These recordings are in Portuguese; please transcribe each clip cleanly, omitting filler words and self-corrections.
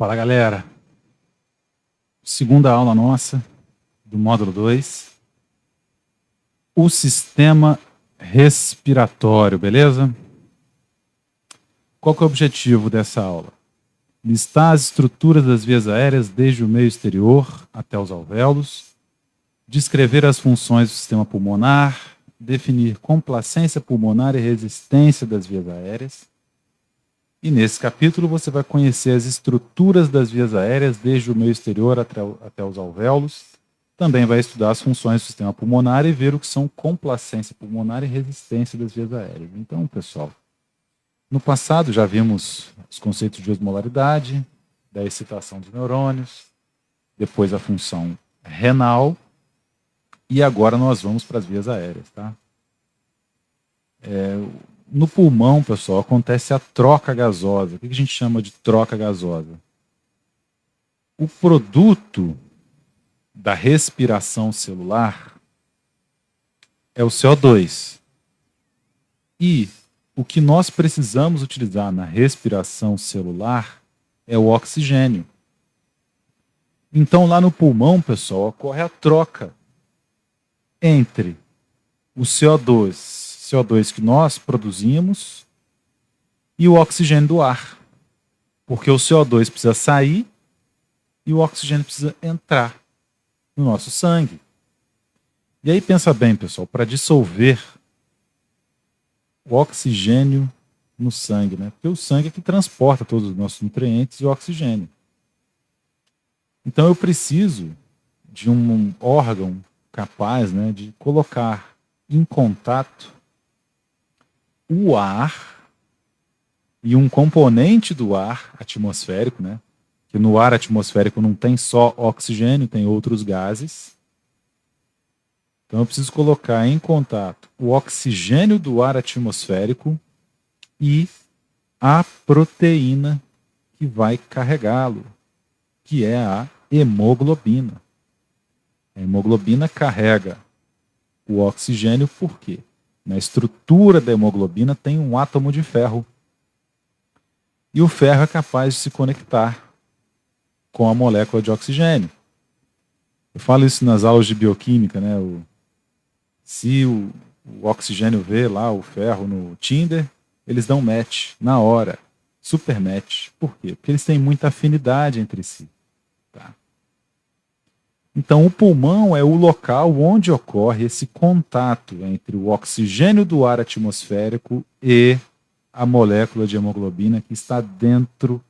Fala, galera. Segunda aula nossa do módulo 2. O sistema respiratório, beleza? Qual que é o objetivo dessa aula? Listar as estruturas das vias aéreas desde o meio exterior até os alvéolos, descrever as funções do sistema pulmonar, definir complacência pulmonar e resistência das vias aéreas. E nesse capítulo você vai conhecer as estruturas das vias aéreas desde o meio exterior até os alvéolos. Também vai estudar as funções do sistema pulmonar e ver o que são complacência pulmonar e resistência das vias aéreas. Então, pessoal, no passado já vimos os conceitos de osmolaridade, da excitação dos neurônios, depois a função renal, e agora nós vamos para as vias aéreas, tá? No pulmão, pessoal, acontece a troca gasosa. O que a gente chama de troca gasosa? O produto da respiração celular é o CO2. E o que nós precisamos utilizar na respiração celular é o oxigênio. Então, lá no pulmão, pessoal, ocorre a troca entre o CO2 que nós produzimos e o oxigênio do ar. Porque o CO2 precisa sair e o oxigênio precisa entrar no nosso sangue. E aí pensa bem, pessoal, para dissolver o oxigênio no sangue, né? Porque o sangue é que transporta todos os nossos nutrientes e o oxigênio. Então eu preciso de um órgão capaz, né, de colocar em contato o ar e um componente do ar atmosférico, né? Que no ar atmosférico não tem só oxigênio, tem outros gases. Então eu preciso colocar em contato o oxigênio do ar atmosférico e a proteína que vai carregá-lo, que é a hemoglobina. A hemoglobina carrega o oxigênio por quê? Na estrutura da hemoglobina tem um átomo de ferro. E o ferro é capaz de se conectar com a molécula de oxigênio. Eu falo isso nas aulas de bioquímica, né? Se o oxigênio vê lá o ferro no Tinder, eles dão match na hora. Super match. Por quê? Porque eles têm muita afinidade entre si. Tá? Então, o pulmão é o local onde ocorre esse contato entre o oxigênio do ar atmosférico e a molécula de hemoglobina que está dentro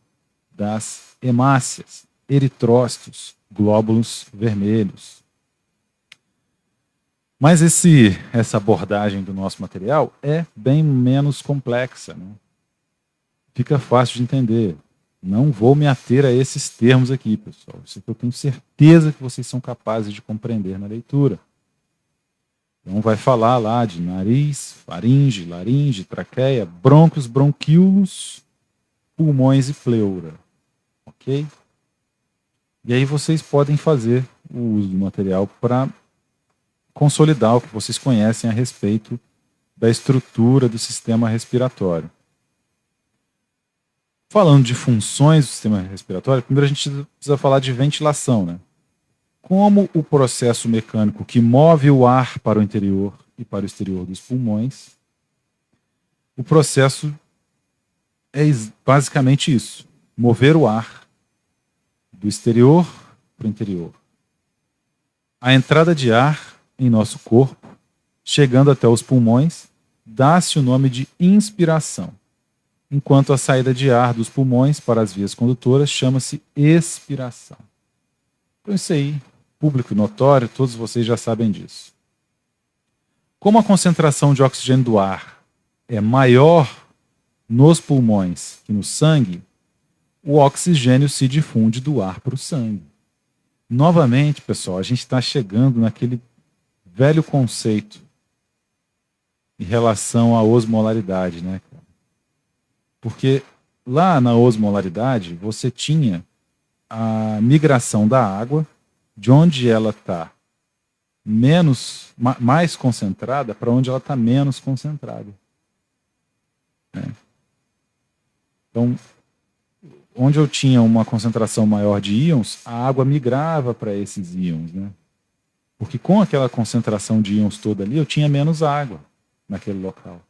das hemácias, eritrócitos, glóbulos vermelhos. Mas essa abordagem do nosso material é bem menos complexa, né? Fica fácil de entender. Não vou me ater a esses termos aqui, pessoal. Isso aqui eu tenho certeza que vocês são capazes de compreender na leitura. Então vai falar lá de nariz, faringe, laringe, traqueia, brônquios, bronquíolos, pulmões e pleura. Ok? E aí vocês podem fazer o uso do material para consolidar o que vocês conhecem a respeito da estrutura do sistema respiratório. Falando de funções do sistema respiratório, primeiro a gente precisa falar de ventilação, né? Como o processo mecânico que move o ar para o interior e para o exterior dos pulmões, o processo é basicamente isso: mover o ar do exterior para o interior. A entrada de ar em nosso corpo, chegando até os pulmões, dá-se o nome de inspiração, enquanto a saída de ar dos pulmões para as vias condutoras chama-se expiração. Então isso aí, público notório, todos vocês já sabem disso. Como a concentração de oxigênio do ar é maior nos pulmões que no sangue, o oxigênio se difunde do ar para o sangue. Novamente, pessoal, a gente está chegando naquele velho conceito em relação à osmolaridade, né, cara? Porque lá na osmolaridade você tinha a migração da água de onde ela está mais concentrada para onde ela está menos concentrada. Né? Então, onde eu tinha uma concentração maior de íons, a água migrava para esses íons, né? Porque com aquela concentração de íons toda ali, eu tinha menos água naquele local.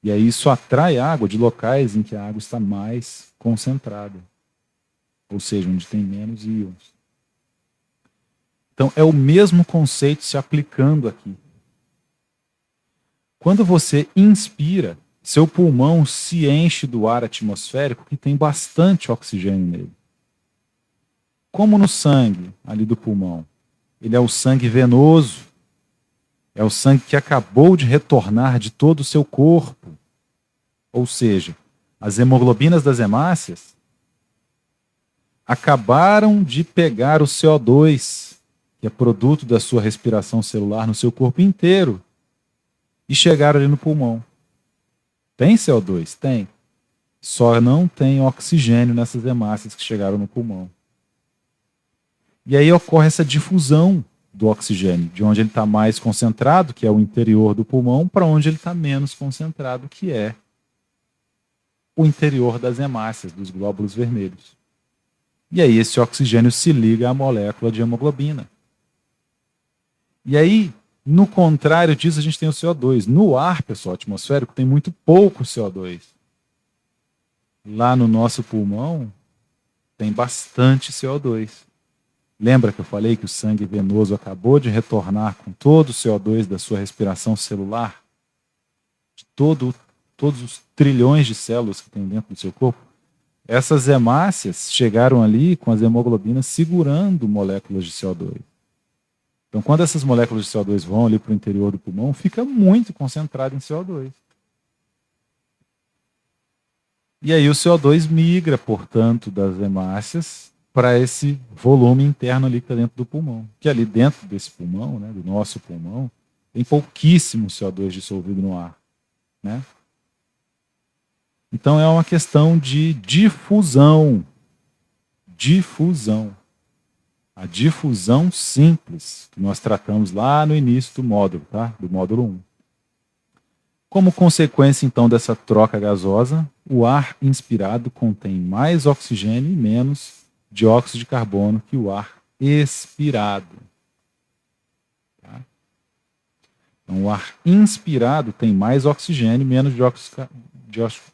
E aí isso atrai água de locais em que a água está mais concentrada. Ou seja, onde tem menos íons. Então é o mesmo conceito se aplicando aqui. Quando você inspira, seu pulmão se enche do ar atmosférico que tem bastante oxigênio nele. Como no sangue ali do pulmão, ele é o sangue venoso, é o sangue que acabou de retornar de todo o seu corpo. Ou seja, as hemoglobinas das hemácias acabaram de pegar o CO2, que é produto da sua respiração celular no seu corpo inteiro, e chegaram ali no pulmão. Tem CO2? Tem. Só não tem oxigênio nessas hemácias que chegaram no pulmão. E aí ocorre essa difusão do oxigênio, de onde ele está mais concentrado, que é o interior do pulmão, para onde ele está menos concentrado, que é o interior das hemácias, dos glóbulos vermelhos. E aí esse oxigênio se liga à molécula de hemoglobina. E aí, no contrário disso, a gente tem o CO2. No ar, pessoal, atmosférico, tem muito pouco CO2. Lá no nosso pulmão, tem bastante CO2. Lembra que eu falei que o sangue venoso acabou de retornar com todo o CO2 da sua respiração celular? De todos os trilhões de células que tem dentro do seu corpo? Essas hemácias chegaram ali com as hemoglobinas segurando moléculas de CO2. Então, quando essas moléculas de CO2 vão ali para o interior do pulmão, fica muito concentrado em CO2. E aí o CO2 migra, portanto, das hemácias para esse volume interno ali que está dentro do pulmão. Que ali dentro desse pulmão, né, do nosso pulmão, tem pouquíssimo CO2 dissolvido no ar, né? Então é uma questão de difusão. Difusão. A difusão simples, que nós tratamos lá no início do módulo, tá? Do módulo 1. Como consequência, então, dessa troca gasosa, o ar inspirado contém mais oxigênio e menos dióxido de carbono que o ar expirado. Tá? Então, o ar inspirado tem mais oxigênio e menos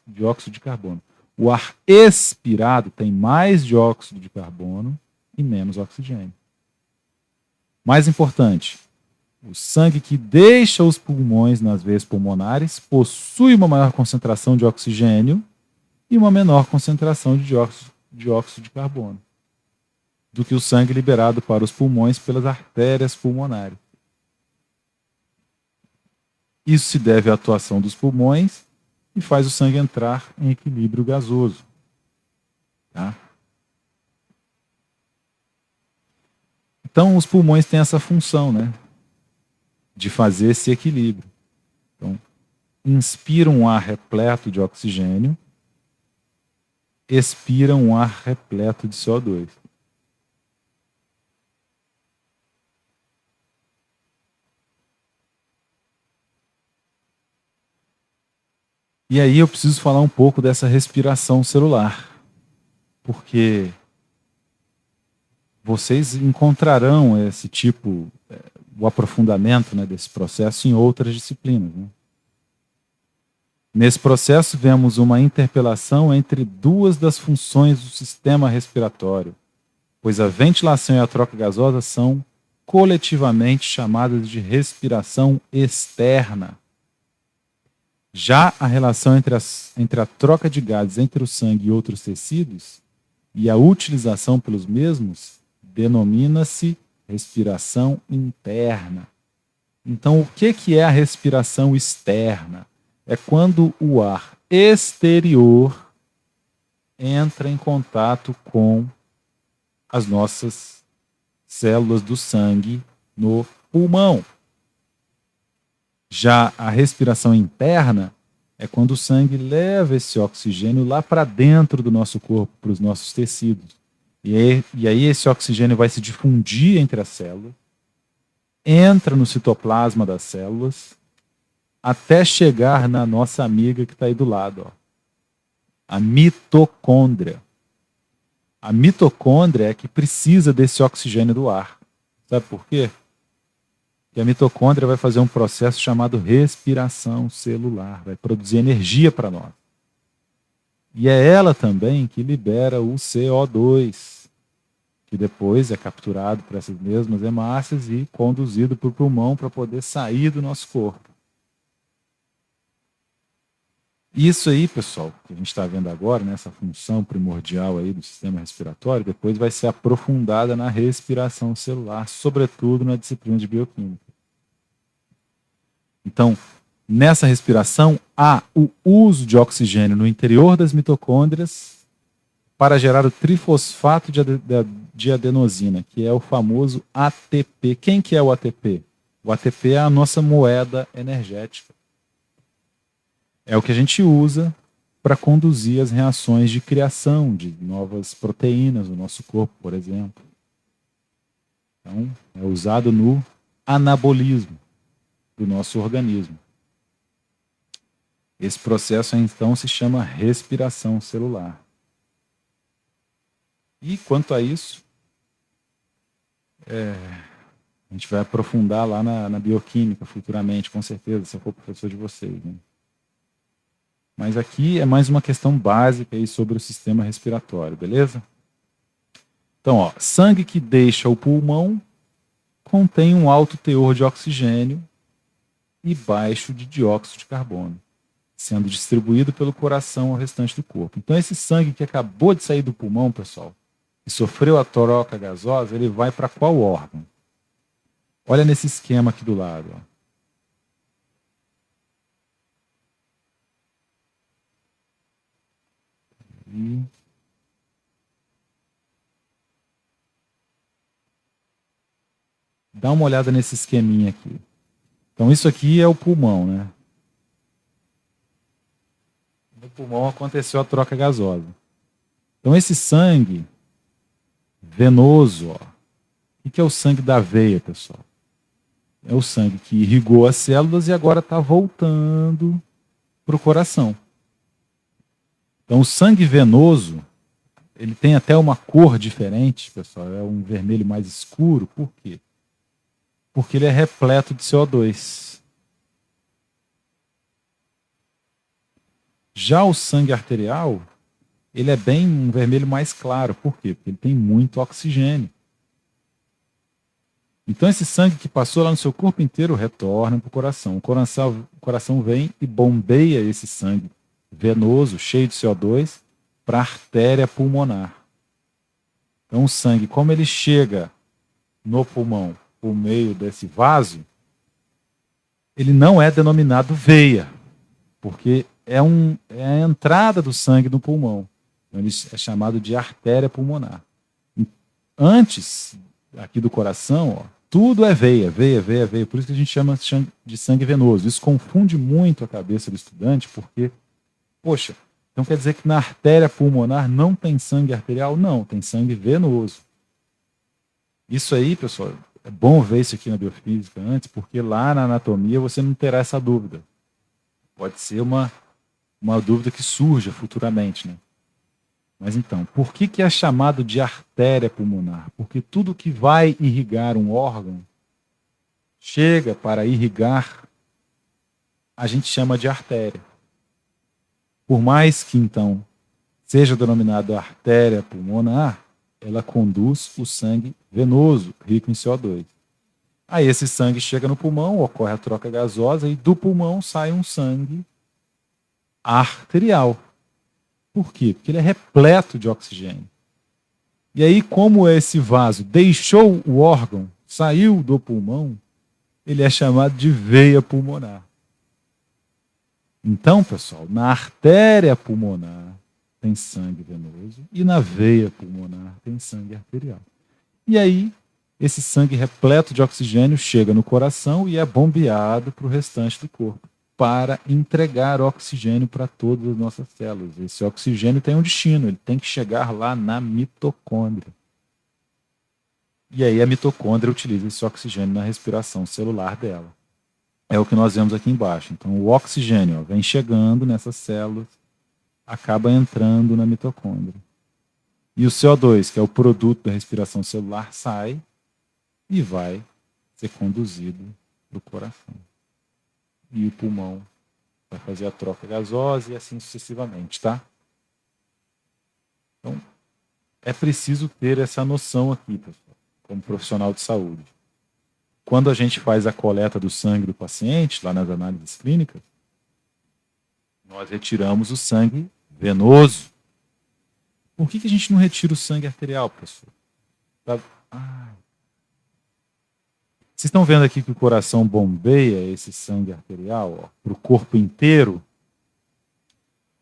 dióxido de carbono. O ar expirado tem mais dióxido de carbono e menos oxigênio. Mais importante, o sangue que deixa os pulmões nas veias pulmonares possui uma maior concentração de oxigênio e uma menor concentração de dióxido de carbono do que o sangue liberado para os pulmões pelas artérias pulmonares. Isso se deve à atuação dos pulmões e faz o sangue entrar em equilíbrio gasoso. Tá? Então, os pulmões têm essa função, né, de fazer esse equilíbrio. Então, inspiram um ar repleto de oxigênio, expiram um ar repleto de CO2. E aí eu preciso falar um pouco dessa respiração celular, porque vocês encontrarão esse tipo, o aprofundamento, né, desse processo em outras disciplinas. Né? Nesse processo, vemos uma interpelação entre duas das funções do sistema respiratório, pois a ventilação e a troca gasosa são coletivamente chamadas de respiração externa. Já a relação entre a troca de gases entre o sangue e outros tecidos e a utilização pelos mesmos denomina-se respiração interna. Então, o que é a respiração externa? É quando o ar exterior entra em contato com as nossas células do sangue no pulmão. Já a respiração interna é quando o sangue leva esse oxigênio lá para dentro do nosso corpo, para os nossos tecidos. E aí esse oxigênio vai se difundir entre as células, entra no citoplasma das células, até chegar na nossa amiga que está aí do lado, ó, a mitocôndria. A mitocôndria é que precisa desse oxigênio do ar. Sabe por quê? Porque a mitocôndria vai fazer um processo chamado respiração celular, vai produzir energia para nós. E é ela também que libera o CO2, que depois é capturado por essas mesmas hemácias e conduzido para o pulmão para poder sair do nosso corpo. Isso aí, pessoal, que a gente está vendo agora, né, essa função primordial aí do sistema respiratório, depois vai ser aprofundada na respiração celular, sobretudo na disciplina de bioquímica. Então, nessa respiração, há o uso de oxigênio no interior das mitocôndrias para gerar o trifosfato de adenosina, que é o famoso ATP. Quem que é o ATP? O ATP é a nossa moeda energética. É o que a gente usa para conduzir as reações de criação de novas proteínas no nosso corpo, por exemplo. Então, é usado no anabolismo do nosso organismo. Esse processo, então, se chama respiração celular. E, quanto a isso, a gente vai aprofundar lá na bioquímica futuramente, com certeza, se eu for professor de vocês, né? Mas aqui é mais uma questão básica aí sobre o sistema respiratório, beleza? Então, ó, sangue que deixa o pulmão contém um alto teor de oxigênio e baixo de dióxido de carbono, sendo distribuído pelo coração ao restante do corpo. Então, esse sangue que acabou de sair do pulmão, pessoal, e sofreu a troca gasosa, ele vai para qual órgão? Olha nesse esquema aqui do lado, ó. E dá uma olhada nesse esqueminha aqui. Então, isso aqui é o pulmão, né? No pulmão aconteceu a troca gasosa. Então, esse sangue venoso, ó, o que é o sangue da veia, pessoal? É o sangue que irrigou as células e agora está voltando para o coração. Então, o sangue venoso, ele tem até uma cor diferente, pessoal, é um vermelho mais escuro. Por quê? Porque ele é repleto de CO2. Já o sangue arterial, ele é bem um vermelho mais claro. Por quê? Porque ele tem muito oxigênio. Então, esse sangue que passou lá no seu corpo inteiro retorna para o coração. O coração vem e bombeia esse sangue venoso, cheio de CO2, para a artéria pulmonar. Então, o sangue, como ele chega no pulmão por meio desse vaso, ele não é denominado veia, porque é a entrada do sangue no pulmão. Então, ele é chamado de artéria pulmonar. Antes, aqui do coração, ó, tudo é veia. Por isso que a gente chama de sangue venoso. Isso confunde muito a cabeça do estudante, porque, poxa, então quer dizer que na artéria pulmonar não tem sangue arterial? Não, tem sangue venoso. Isso aí, pessoal, é bom ver isso aqui na biofísica antes, porque lá na anatomia você não terá essa dúvida. Pode ser uma dúvida que surja futuramente, né? Mas então, por que é chamado de artéria pulmonar? Porque tudo que vai irrigar um órgão chega para irrigar, a gente chama de artéria. Por mais que então seja denominado artéria pulmonar, ela conduz o sangue venoso, rico em CO2. Aí esse sangue chega no pulmão, ocorre a troca gasosa e do pulmão sai um sangue arterial. Por quê? Porque ele é repleto de oxigênio. E aí, como esse vaso deixou o órgão, saiu do pulmão, ele é chamado de veia pulmonar. Então, pessoal, na artéria pulmonar tem sangue venoso e na veia pulmonar tem sangue arterial. E aí, esse sangue repleto de oxigênio chega no coração e é bombeado para o restante do corpo, para entregar oxigênio para todas as nossas células. Esse oxigênio tem um destino, ele tem que chegar lá na mitocôndria. E aí a mitocôndria utiliza esse oxigênio na respiração celular dela. É o que nós vemos aqui embaixo. Então o oxigênio vem chegando nessas células, acaba entrando na mitocôndria. E o CO2, que é o produto da respiração celular, sai e vai ser conduzido para o coração. E o pulmão vai fazer a troca gasosa e assim sucessivamente, tá? Então, é preciso ter essa noção aqui, pessoal, como profissional de saúde. Quando a gente faz a coleta do sangue do paciente, lá nas análises clínicas, nós retiramos o sangue venoso. Por que a gente não retira o sangue arterial, professor? Vocês estão vendo aqui que o coração bombeia esse sangue arterial para o corpo inteiro?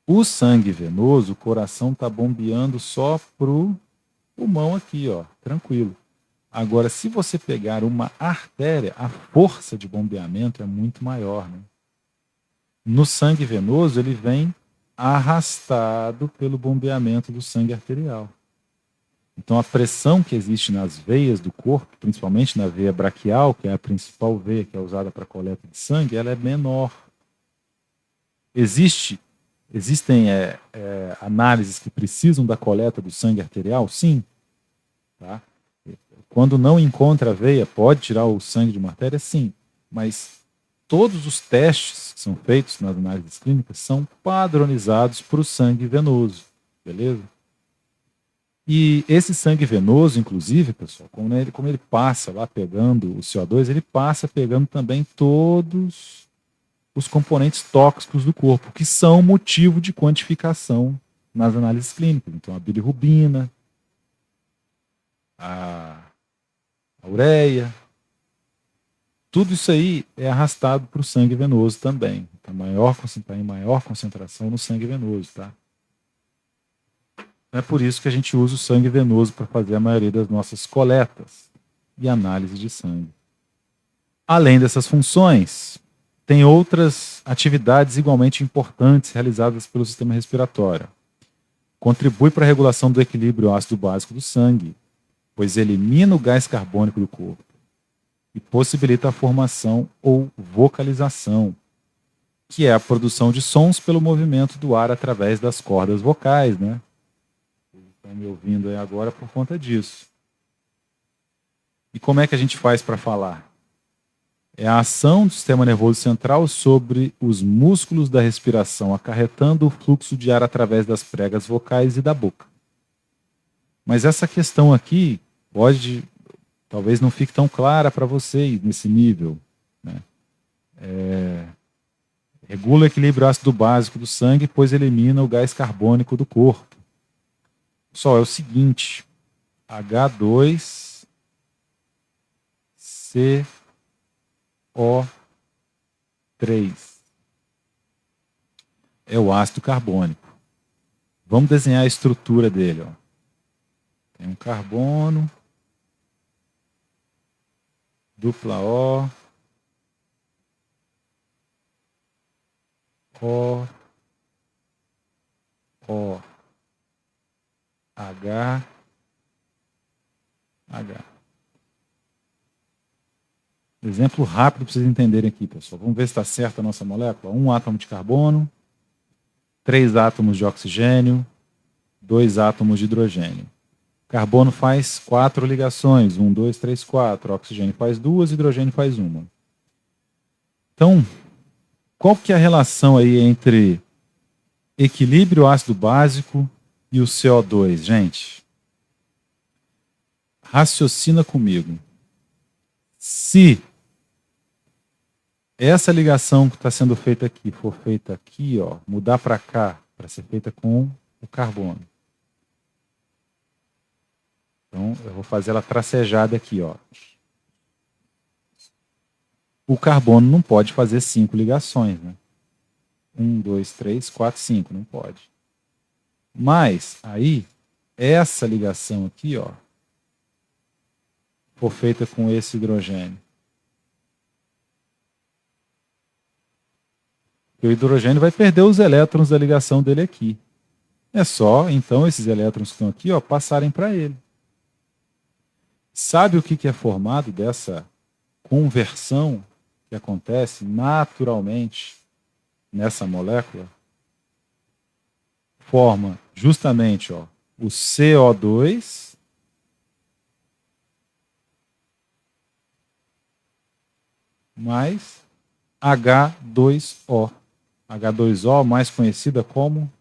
O sangue venoso, o coração está bombeando só para o pulmão aqui, ó, tranquilo. Agora, se você pegar uma artéria, a força de bombeamento é muito maior, né? No sangue venoso, ele vem arrastado pelo bombeamento do sangue arterial. Então, a pressão que existe nas veias do corpo, principalmente na veia braquial, que é a principal veia que é usada para a coleta de sangue, ela é menor. Existem análises que precisam da coleta do sangue arterial? Sim. Tá? Quando não encontra a veia, pode tirar o sangue de uma artéria? Sim. Mas todos os testes que são feitos nas análises clínicas são padronizados para o sangue venoso. Beleza? E esse sangue venoso, inclusive, pessoal, como ele passa lá pegando o CO2, ele passa pegando também todos os componentes tóxicos do corpo, que são motivo de quantificação nas análises clínicas. Então, a bilirrubina, a ureia, tudo isso aí é arrastado para o sangue venoso também. Está em maior concentração no sangue venoso, tá? É por isso que a gente usa o sangue venoso para fazer a maioria das nossas coletas e análise de sangue. Além dessas funções, tem outras atividades igualmente importantes realizadas pelo sistema respiratório. Contribui para a regulação do equilíbrio ácido básico do sangue, pois elimina o gás carbônico do corpo e possibilita a formação ou vocalização, que é a produção de sons pelo movimento do ar através das cordas vocais, né? Estão me ouvindo aí agora por conta disso. E como é que a gente faz para falar? É a ação do sistema nervoso central sobre os músculos da respiração, acarretando o fluxo de ar através das pregas vocais e da boca. Mas essa questão aqui talvez não fique tão clara para vocês nesse nível, né? Regula o equilíbrio ácido básico do sangue, pois elimina o gás carbônico do corpo. Só é o seguinte, H2CO3 é o ácido carbônico. Vamos desenhar a estrutura dele, ó. Tem um carbono, dupla O, H. Exemplo rápido para vocês entenderem aqui, pessoal. Vamos ver se está certa a nossa molécula. 1 átomo de carbono, 3 átomos de oxigênio, 2 átomos de hidrogênio. Carbono faz 4 ligações. 1, 2, 3, 4. Oxigênio faz 2, hidrogênio faz 1. Então, qual que é a relação aí entre equilíbrio ácido básico e o CO2, gente? Raciocina comigo. Se essa ligação que está sendo feita aqui for feita aqui, ó, mudar para cá, para ser feita com o carbono. Então, eu vou fazer ela tracejada aqui, ó. O carbono não pode fazer 5 ligações, né? 1, 2, 3, 4, 5, não pode. Mas, aí, essa ligação aqui, ó, for feita com esse hidrogênio. O hidrogênio vai perder os elétrons da ligação dele aqui. É só, então, esses elétrons que estão aqui, ó, passarem para ele. Sabe o que é formado dessa conversão que acontece naturalmente nessa molécula? Forma justamente, ó, o CO2 mais H2O. H2O, mais conhecida como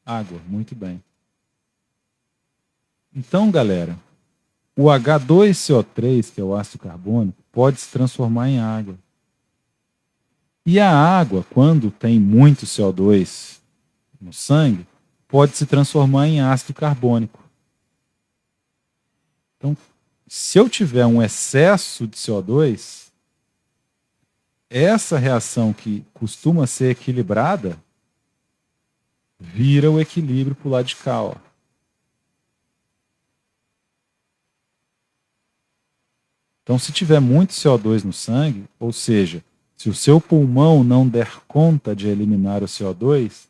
água. Muito bem. Então, galera, o H2CO3, que é o ácido carbônico, pode se transformar em água. E a água, quando tem muito CO2 no sangue, pode se transformar em ácido carbônico. Então, se eu tiver um excesso de CO2, essa reação que costuma ser equilibrada vira o equilíbrio para o lado de cá. Ó. Então, se tiver muito CO2 no sangue, ou seja, se o seu pulmão não der conta de eliminar o CO2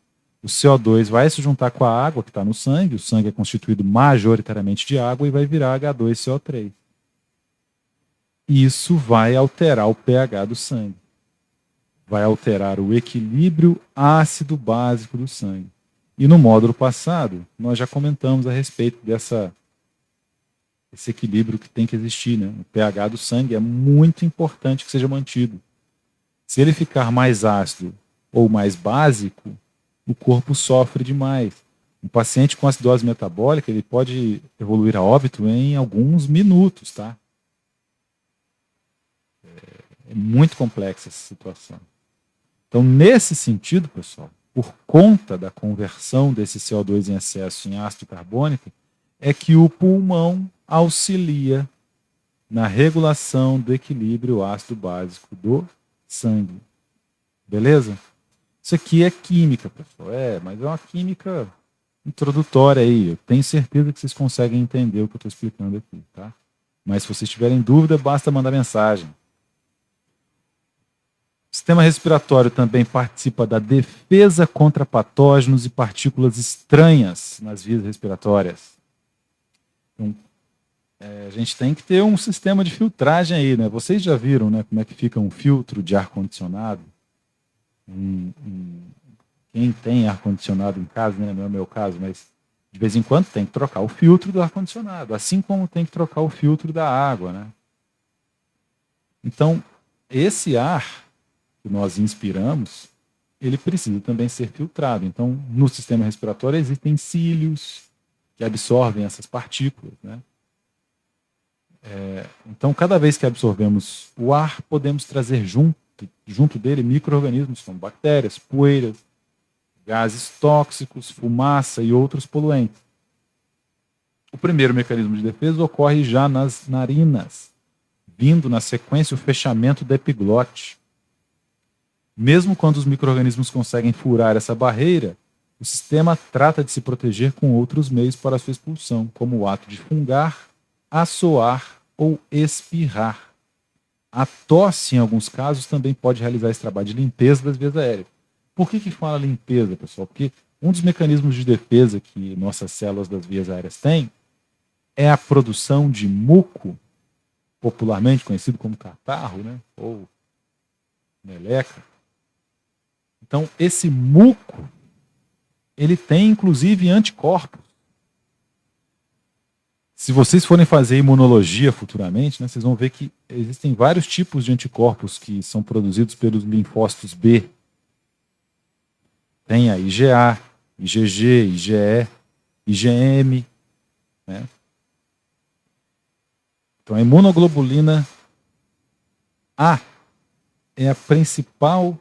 vai se juntar com a água que está no sangue, o sangue é constituído majoritariamente de água e vai virar H2CO3. Isso vai alterar o pH do sangue. Vai alterar o equilíbrio ácido básico do sangue. E no módulo passado, nós já comentamos a respeito esse equilíbrio que tem que existir. Né? O pH do sangue é muito importante que seja mantido. Se ele ficar mais ácido ou mais básico, o corpo sofre demais. Um paciente com acidose metabólica, ele pode evoluir a óbito em alguns minutos, tá? É muito complexa essa situação. Então, nesse sentido, pessoal, por conta da conversão desse CO2 em excesso em ácido carbônico, é que o pulmão auxilia na regulação do equilíbrio ácido básico do sangue. Beleza? Isso aqui é química, pessoal. Mas é uma química introdutória aí. Eu tenho certeza que vocês conseguem entender o que eu estou explicando aqui, tá? Mas se vocês tiverem dúvida, basta mandar mensagem. O sistema respiratório também participa da defesa contra patógenos e partículas estranhas nas vias respiratórias. Então, a gente tem que ter um sistema de filtragem aí, né? Vocês já viram, né, como é que fica um filtro de ar-condicionado? Quem tem ar-condicionado em casa, né, não é o meu caso, mas de vez em quando tem que trocar o filtro do ar-condicionado, assim como tem que trocar o filtro da água, né? Então, esse ar que nós inspiramos, ele precisa também ser filtrado. Então, no sistema respiratório existem cílios que absorvem essas partículas, né? Então, cada vez que absorvemos o ar, podemos trazer junto dele micro-organismos como bactérias, poeiras, gases tóxicos, fumaça e outros poluentes. O primeiro mecanismo de defesa ocorre já nas narinas, vindo na sequência o fechamento da epiglote. Mesmo quando os micro-organismos conseguem furar essa barreira, o sistema trata de se proteger com outros meios para sua expulsão, como o ato de fungar, assoar ou espirrar. A tosse, em alguns casos, também pode realizar esse trabalho de limpeza das vias aéreas. Por que fala limpeza, pessoal? Porque um dos mecanismos de defesa que nossas células das vias aéreas têm é a produção de muco, popularmente conhecido como catarro, né? Ou meleca. Então, esse muco, ele tem, inclusive, anticorpos. Se vocês forem fazer imunologia futuramente, né, vocês vão ver que existem vários tipos de anticorpos que são produzidos pelos linfócitos B. Tem a IgA, IgG, IgE, IgM. Né? Então, a imunoglobulina A é a principal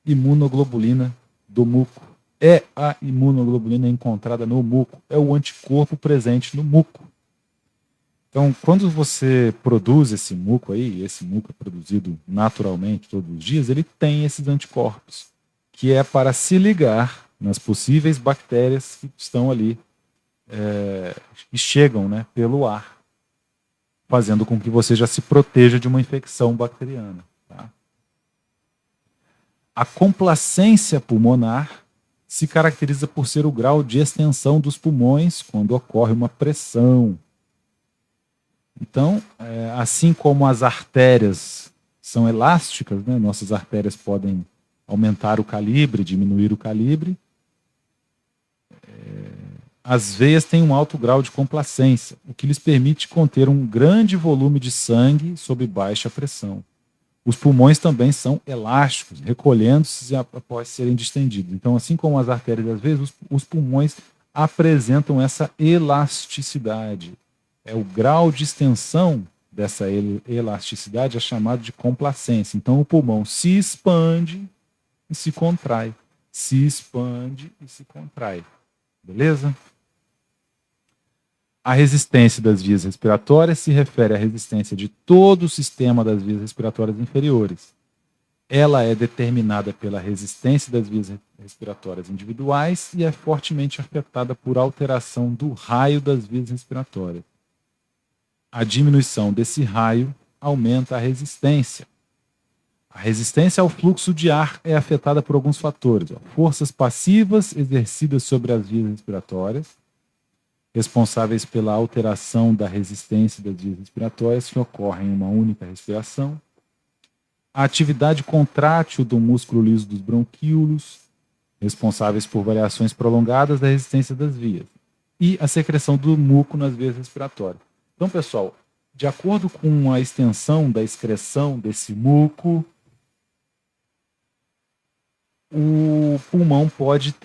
imunoglobulina do muco. É a imunoglobulina encontrada no muco. É o anticorpo presente no muco. Então, quando você produz esse muco aí, esse muco é produzido naturalmente todos os dias, ele tem esses anticorpos, que é para se ligar nas possíveis bactérias que estão ali, que chegam, né, pelo ar, fazendo com que você já se proteja de uma infecção bacteriana. Tá? A complacência pulmonar se caracteriza por ser o grau de extensão dos pulmões quando ocorre uma pressão. Então, assim como as artérias são elásticas, né, nossas artérias podem aumentar o calibre, diminuir o calibre, as veias têm um alto grau de complacência, o que lhes permite conter um grande volume de sangue sob baixa pressão. Os pulmões também são elásticos, recolhendo-se após serem distendidos. Então, assim como as artérias das veias, os pulmões apresentam essa elasticidade. É o grau de extensão dessa elasticidade é chamado de complacência. Então, o pulmão se expande e se contrai. Se expande e se contrai. Beleza? A resistência das vias respiratórias se refere à resistência de todo o sistema das vias respiratórias inferiores. Ela é determinada pela resistência das vias respiratórias individuais e é fortemente afetada por alteração do raio das vias respiratórias. A diminuição desse raio aumenta a resistência. A resistência ao fluxo de ar é afetada por alguns fatores. Forças passivas exercidas sobre as vias respiratórias, responsáveis pela alteração da resistência das vias respiratórias que ocorrem em uma única respiração. A atividade contrátil do músculo liso dos bronquíolos, responsáveis por variações prolongadas da resistência das vias. E a secreção do muco nas vias respiratórias. Então, pessoal, de acordo com a extensão da excreção desse muco, o pulmão pode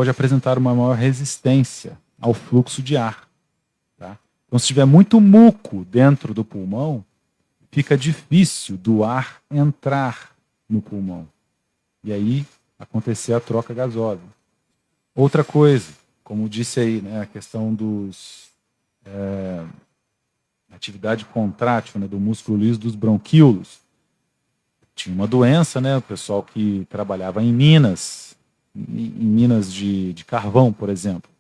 apresentar uma maior resistência ao fluxo de ar. Tá? Então, se tiver muito muco dentro do pulmão, fica difícil do ar entrar no pulmão. E aí acontecer a troca gasosa. Outra coisa, como disse aí, né, a questão dos atividade contrátil, né, do músculo liso dos bronquíolos. Tinha uma doença, né, o pessoal que trabalhava em minas de carvão, por exemplo.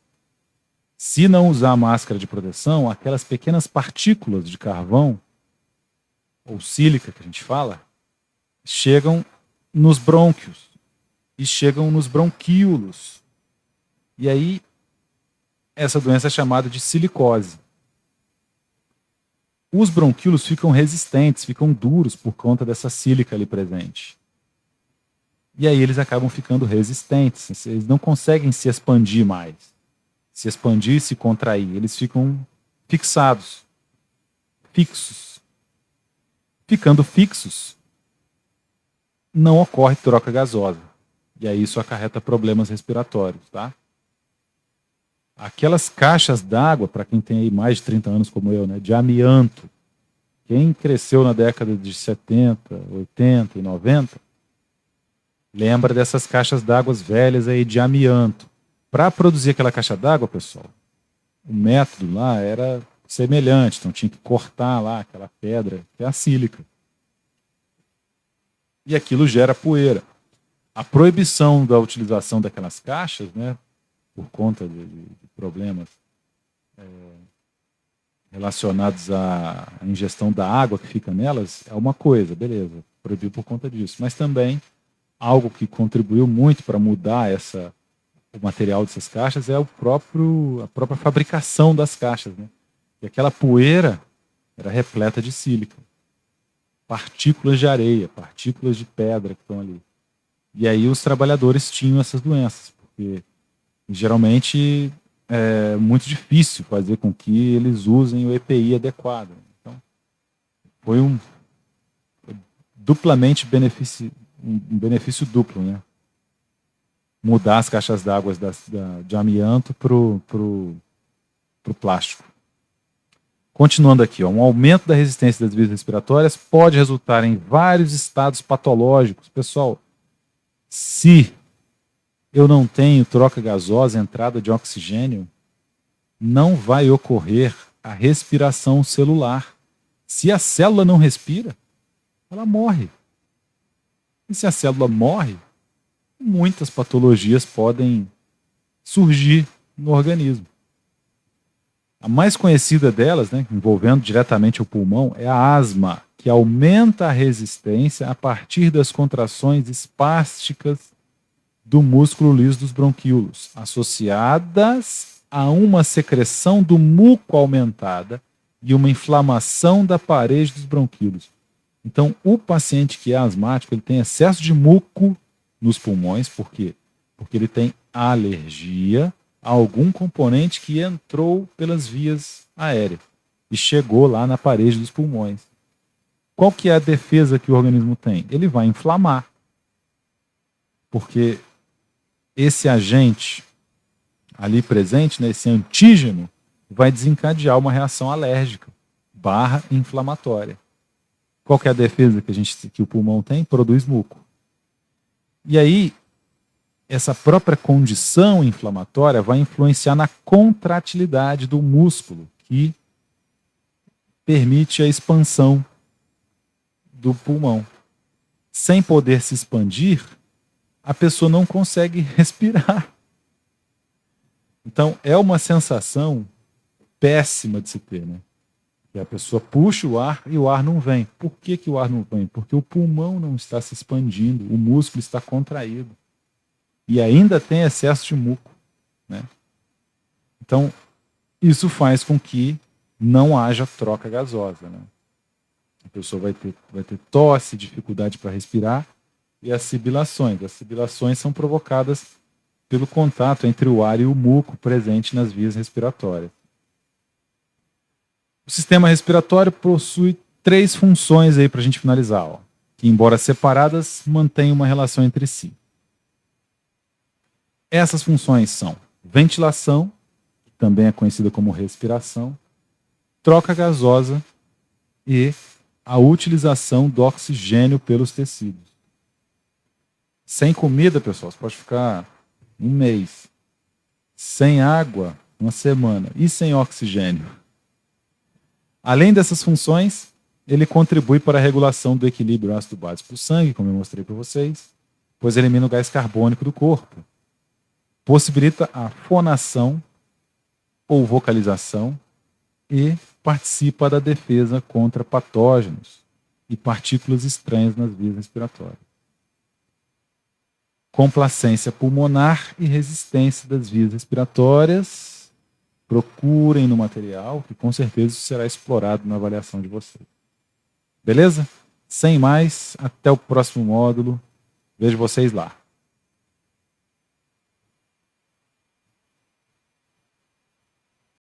Se não usar máscara de proteção, aquelas pequenas partículas de carvão, ou sílica que a gente fala, chegam nos brônquios e chegam nos bronquíolos. E aí, essa doença é chamada de silicose. Os bronquíolos ficam resistentes, ficam duros por conta dessa sílica ali presente. E aí eles acabam ficando resistentes, eles não conseguem se expandir mais. Se expandir e se contrair, eles ficam fixados, fixos. Ficando fixos, não ocorre troca gasosa. E aí isso acarreta problemas respiratórios, tá? Aquelas caixas d'água, para quem tem aí mais de 30 anos como eu, né, de amianto, quem cresceu na década de 70, 80 e 90, lembra dessas caixas d'água velhas aí de amianto. Para produzir aquela caixa d'água, pessoal, o método lá era semelhante, então tinha que cortar lá aquela pedra, que é a sílica. E aquilo gera poeira. A proibição da utilização daquelas caixas, né, por conta de problemas relacionados à ingestão da água que fica nelas, é uma coisa, beleza, proibiu por conta disso. Mas também algo que contribuiu muito para mudar o material dessas caixas é a própria fabricação das caixas, né? E aquela poeira era repleta de sílica, partículas de areia, partículas de pedra que estão ali. E aí os trabalhadores tinham essas doenças, porque geralmente é muito difícil fazer com que eles usem o EPI adequado. Então, foi duplamente um benefício duplo, né? Mudar as caixas d'água de amianto para o plástico. Continuando aqui, um aumento da resistência das vias respiratórias pode resultar em vários estados patológicos. Pessoal, se eu não tenho troca gasosa, entrada de oxigênio, não vai ocorrer a respiração celular. Se a célula não respira, ela morre. E se a célula morre, muitas patologias podem surgir no organismo. A mais conhecida delas, né, envolvendo diretamente o pulmão, é a asma, que aumenta a resistência a partir das contrações espásticas do músculo liso dos bronquíolos, associadas a uma secreção do muco aumentada e uma inflamação da parede dos bronquíolos. Então, o paciente que é asmático, ele tem excesso de muco nos pulmões, por quê? Porque ele tem alergia algum componente que entrou pelas vias aéreas e chegou lá na parede dos pulmões. Qual que é a defesa que o organismo tem? Ele vai inflamar. Porque esse agente ali presente, né, esse antígeno, vai desencadear uma reação alérgica / inflamatória. Qual que é a defesa que o pulmão tem? Produz muco. E aí, essa própria condição inflamatória vai influenciar na contratilidade do músculo, que permite a expansão do pulmão. Sem poder se expandir, a pessoa não consegue respirar. Então, é uma sensação péssima de se ter, né? Que a pessoa puxa o ar e o ar não vem. Por que o ar não vem? Porque o pulmão não está se expandindo, o músculo está contraído. E ainda tem excesso de muco, né? Então, isso faz com que não haja troca gasosa, né? A pessoa vai ter tosse, dificuldade para respirar, e as sibilações. As sibilações são provocadas pelo contato entre o ar e o muco presente nas vias respiratórias. O sistema respiratório possui 3 funções aí para a gente finalizar, ó, que, embora separadas, mantêm uma relação entre si. Essas funções são ventilação, que também é conhecida como respiração, troca gasosa e a utilização do oxigênio pelos tecidos. Sem comida, pessoal, você pode ficar um mês. Sem água, uma semana. E sem oxigênio. Além dessas funções, ele contribui para a regulação do equilíbrio ácido-básico do sangue, como eu mostrei para vocês, pois elimina o gás carbônico do corpo. Possibilita a fonação ou vocalização e participa da defesa contra patógenos e partículas estranhas nas vias respiratórias. Complacência pulmonar e resistência das vias respiratórias. Procurem no material, que com certeza isso será explorado na avaliação de vocês. Beleza? Sem mais, até o próximo módulo. Vejo vocês lá.